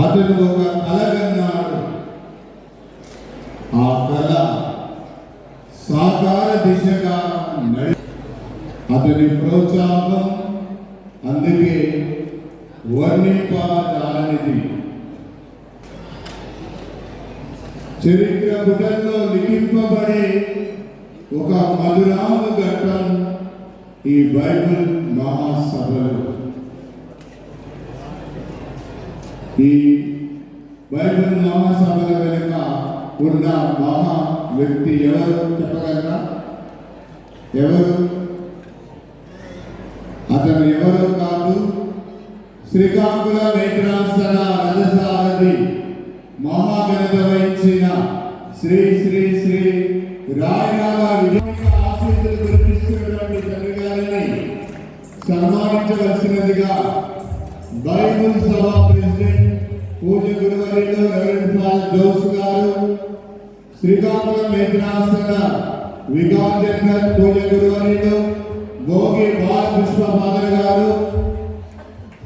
అతను ఒక కల కన్నాడు. ఆ కళ సాకార దిశగా అతని ప్రోత్సాహం అందుకే వర్ణింపజాలనిది. చరిత్ర పుటల్లో లిఖింపబడే ఒక మధురామ ఘట్టం ఈ బైబిల్ మహాసభలు. ఈ బైబిల్ మహాసభల వెనుక ఉన్న మహా వ్యక్తి ఎవరు చెప్పగలరా? ఎవరు? అతను ఎవరు కాదు, శ్రీకాకుళ మేఘరాసన రథసారథి మహాఘనత వహించిన శ్రీ శ్రీ శ్రీ రాయనాల విజయ ఆశీస్సులు కురిపిస్తున్నటువంటి తండ్రి గారిని సన్మానించవలసినదిగా బైబిల్ సభ ప్రెసిడెంట్ పూజ్య గురువర్యులు రెవరెండ్ ఫాదర్ జోస్ గారు, శ్రీకాకుళం మేఘరాసన వికాస్ జనరల్ పూజ్య గురువర్యులు భోగి బాలకృష్ణ ఫాదర్ గారు,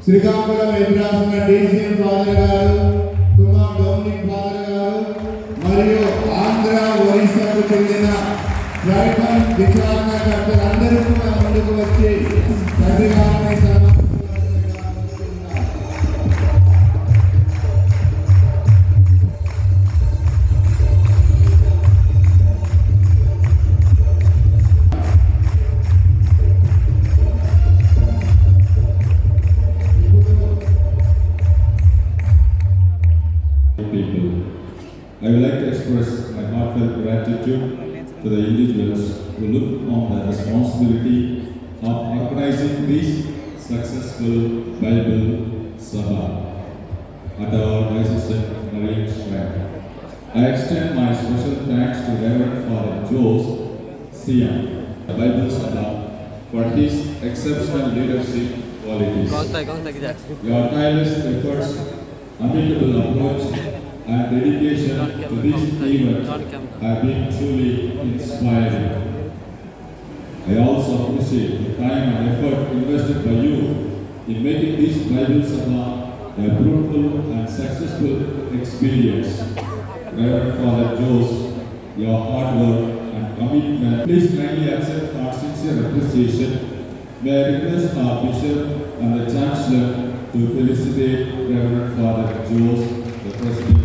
శ్రీకాకుళం మేఘరాసన డీసీఎం ఫాదర్ గారు, కుమార్ డొమినిక్ ఫాదర్ గారు మరియు ఆంధ్ర ఒరిస్సాకు చెందిన ట్రైబల్ విచారణకర్తలందరూ కూడా ముందుకు వచ్చి తండ్రి గారిని I would like to express my heartfelt gratitude to the individuals who look on the responsibility of organizing this successful Bible Sabha at our diocesan Marine Shrine. I extend my special thanks to Reverend Father Jose Siam, the Bible Sabha, for his exceptional leadership qualities. Your tireless efforts, amicable approach, and dedication to this event have been truly inspiring. I also appreciate the time and effort invested by you in making this Bible Sabha a fruitful and successful experience. Reverend Father Jose, your hard work and commitment, please kindly accept our sincere appreciation. May I request our Bishop and the Chancellor to felicitate Reverend Father Jose, the President.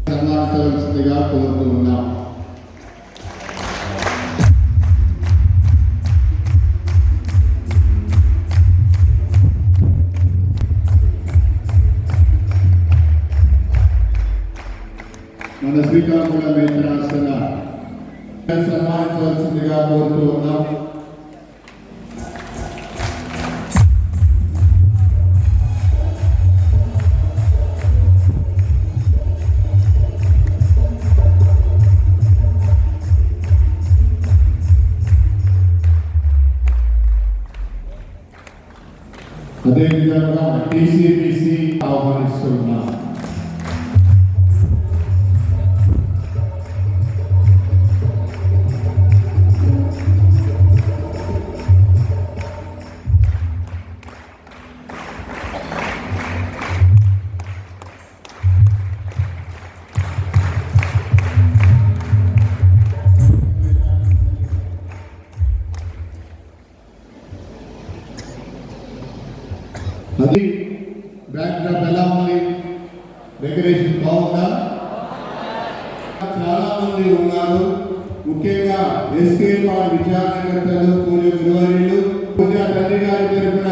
సన్మానించవలసిందిగా కోరుతూ ఉన్నాం. మన శ్రీకాకుళం మేఘరాసన సన్మానించవలసిందిగా కోరుతూ ఉన్నాం. అదేవిధంగా టీసీబీసీ ఆహ్వానిస్తున్నాం. అది backdrop ఎలా ఉంది? డెకరేషన్ బాగుందా? చాలా మంది ఉన్నారు. ముఖ్యంగా ఎస్కే విచారణకర్తలు, పూజ గురువర్యులు, పూజ తండ్రి గారి తరఫున